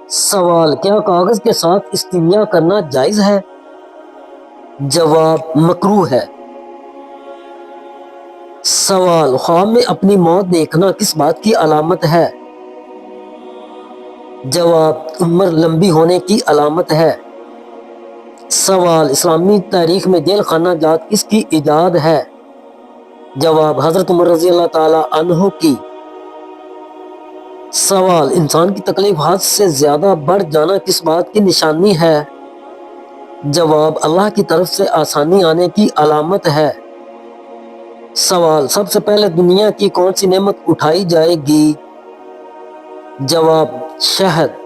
سوال: کیا کاغذ کے ساتھ استنجا کرنا جائز ہے؟ جواب: مکروہ ہے۔ سوال: خواب میں اپنی موت دیکھنا کس بات کی علامت ہے؟ جواب: عمر لمبی ہونے کی علامت ہے۔ سوال: اسلامی تاریخ میں جیل خانہ جات کس کی ایجاد ہے؟ جواب: حضرت عمر رضی اللہ تعالی عنہ کی۔ سوال: انسان کی تکلیف حد سے زیادہ بڑھ جانا کس بات کی نشانی ہے؟ جواب: اللہ کی طرف سے آسانی آنے کی علامت ہے۔ سوال: سب سے پہلے دنیا کی کون سی نعمت اٹھائی جائے گی؟ جواب: شہد۔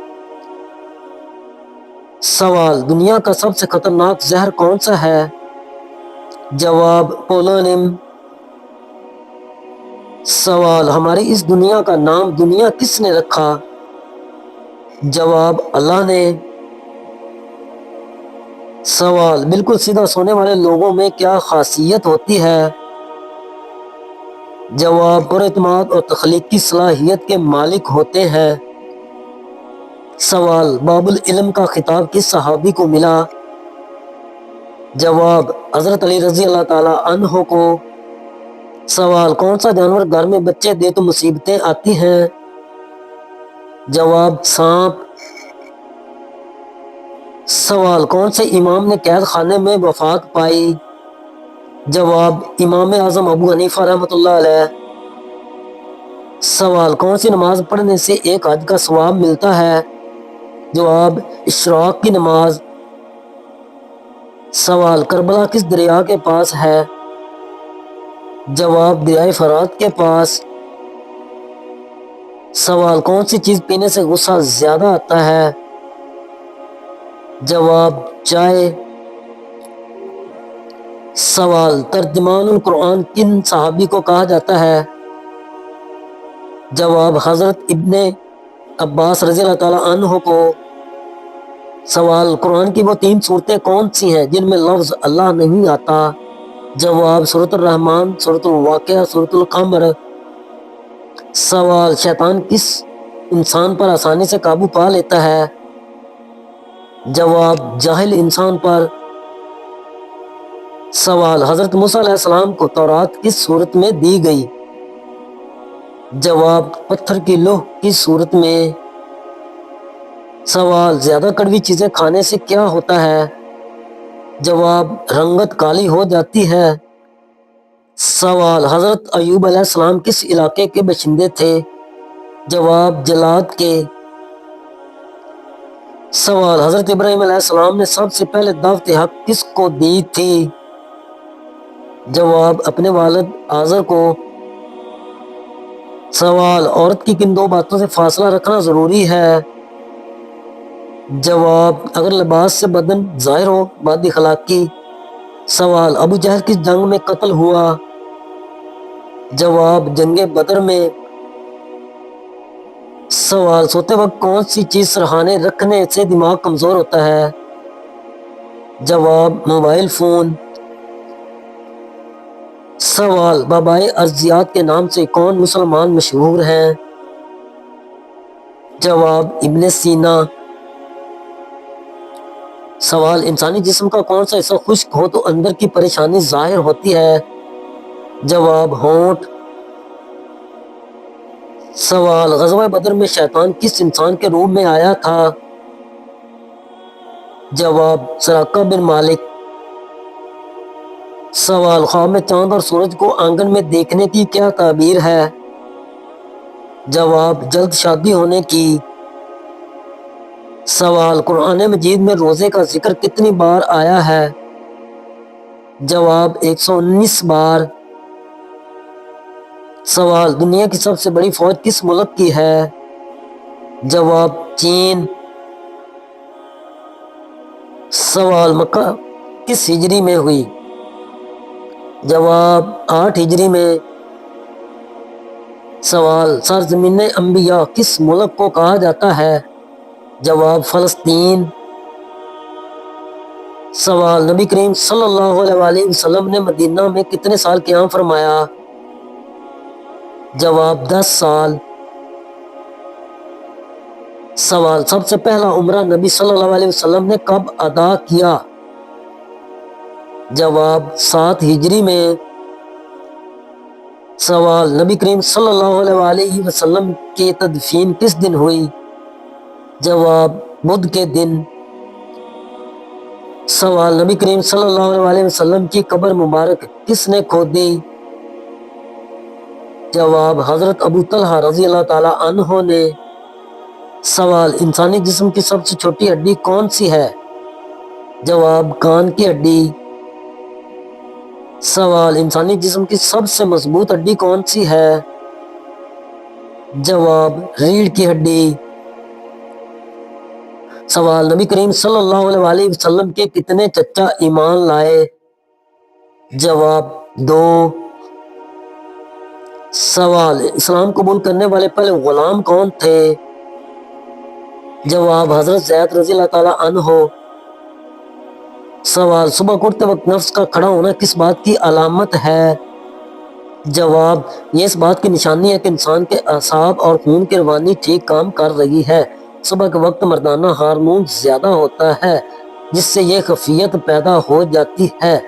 سوال: دنیا کا سب سے خطرناک زہر کون سا ہے؟ جواب: پولونیم۔ سوال: ہماری اس دنیا کا نام دنیا کس نے رکھا؟ جواب: اللہ نے۔ سوال: بالکل سیدھا سونے والے لوگوں میں کیا خاصیت ہوتی ہے؟ جواب: پر اعتماد اور تخلیقی صلاحیت کے مالک ہوتے ہیں۔ سوال: باب العلم کا خطاب کس صحابی کو ملا؟ جواب: حضرت علی رضی اللہ تعالی عنہ کو۔ سوال: کون سا جانور گھر میں بچے دے تو مصیبتیں آتی ہیں؟ جواب: سانپ۔ سوال: کون سے امام نے قید خانے میں وفات پائی؟ جواب: امام اعظم ابو حنیفہ رحمۃ اللہ علیہ۔ سوال: کون سی نماز پڑھنے سے ایک حج کا ثواب ملتا ہے؟ جواب: اشراق کی نماز۔ سوال: کربلا کس دریا کے پاس ہے؟ جواب: دریائے فرات کے پاس۔ سوال: کون سی چیز پینے سے غصہ زیادہ آتا ہے؟ جواب: چائے۔ سوال: ترجمان القرآن کن صحابی کو کہا جاتا ہے؟ جواب: حضرت ابن عباس رضی اللہ تعالی عنہ کو۔ سوال: قرآن کی وہ 3 سورتیں کون سی ہیں جن میں لفظ اللہ نہیں آتا؟ جواب: سورۃ الرحمن، سورۃ الواقعہ، سورۃ القمر۔ سوال: شیطان کس انسان پر آسانی سے قابو پا لیتا ہے؟ جواب: جاہل انسان پر۔ سوال: حضرت موسیٰ علیہ السلام کو تورات کس صورت میں دی گئی؟ جواب: پتھر کی لوح کی صورت میں۔ سوال: زیادہ کڑوی چیزیں کھانے سے کیا ہوتا ہے؟ جواب: رنگت کالی ہو جاتی ہے۔ سوال: حضرت ایوب علیہ السلام کس علاقے کے باشندے تھے؟ جواب: جلاد کے۔ سوال: حضرت ابراہیم علیہ السلام نے سب سے پہلے دعوت حق کس کو دی تھی؟ جواب: اپنے والد آزر کو۔ سوال: عورت کی کن 2 باتوں سے فاصلہ رکھنا ضروری ہے؟ جواب: اگر لباس سے بدن ظاہر ہو، بد اخلاقی۔ سوال: ابو جہل کس جنگ میں قتل ہوا؟ جواب: جنگ بدر میں۔ سوال: سوتے وقت کون سی چیز سرہانے رکھنے سے دماغ کمزور ہوتا ہے؟ جواب: موبائل فون۔ سوال: بابائے ارضیات کے نام سے کون مسلمان مشہور ہیں؟ جواب: ابن سینا۔ سوال: انسانی جسم کا کون سا حصہ خشک ہو تو اندر کی پریشانی ظاہر ہوتی ہے؟ جواب: ہونٹ۔ سوال: غزوہ بدر میں شیطان کس انسان کے روپ میں آیا تھا؟ جواب: سراقہ بن مالک۔ سوال: خواب میں چاند اور سورج کو آنگن میں دیکھنے کی کیا تعبیر ہے؟ جواب: جلد شادی ہونے کی۔ سوال: قرآن مجید میں روزے کا ذکر کتنی بار آیا ہے؟ جواب: 119 بار۔ سوال: دنیا کی سب سے بڑی فوج کس ملک کی ہے؟ جواب: چین۔ سوال: مکہ کس ہجری میں ہوئی؟ جواب: 8 ہجری میں۔ سوال: سرزمین انبیاء کس ملک کو کہا جاتا ہے؟ جواب: فلسطین۔ سوال: نبی کریم صلی اللہ علیہ وآلہ وسلم نے مدینہ میں کتنے سال قیام فرمایا؟ جواب: 10 سال۔ سوال: سب سے پہلا عمرہ نبی صلی اللہ علیہ وسلم نے کب ادا کیا؟ جواب: 7 ہجری میں۔ سوال: نبی کریم صلی اللہ علیہ وسلم کی تدفین کس دن ہوئی؟ جواب: بدھ کے دن۔ سوال: نبی کریم صلی اللہ علیہ وسلم کی قبر مبارک کس نے کھودی؟ جواب: حضرت ابو طلحہ رضی اللہ تعالیٰ عنہ نے۔ سوال: انسانی جسم کی سب سے چھوٹی ہڈی کون سی ہے؟ جواب: کان کی ہڈی۔ سوال: انسانی جسم کی سب سے مضبوط ہڈی کون سی ہے؟ جواب: ریڑھ کی ہڈی۔ سوال: نبی کریم صلی اللہ علیہ وسلم کے کتنے چچا ایمان لائے؟ جواب: 2۔ سوال: اسلام قبول کرنے والے پہلے غلام کون تھے؟ جواب: حضرت زید رضی اللہ تعالیٰ عنہ۔ سوال: صبح کو اٹھتے وقت نفس کا کھڑا ہونا کس بات کی علامت ہے؟ جواب: یہ اس بات کی نشانی ہے کہ انسان کے اعصاب اور خون کی روانی ٹھیک کام کر رہی ہے۔ صبح کے وقت مردانہ ہارمون زیادہ ہوتا ہے جس سے یہ خفیت پیدا ہو جاتی ہے۔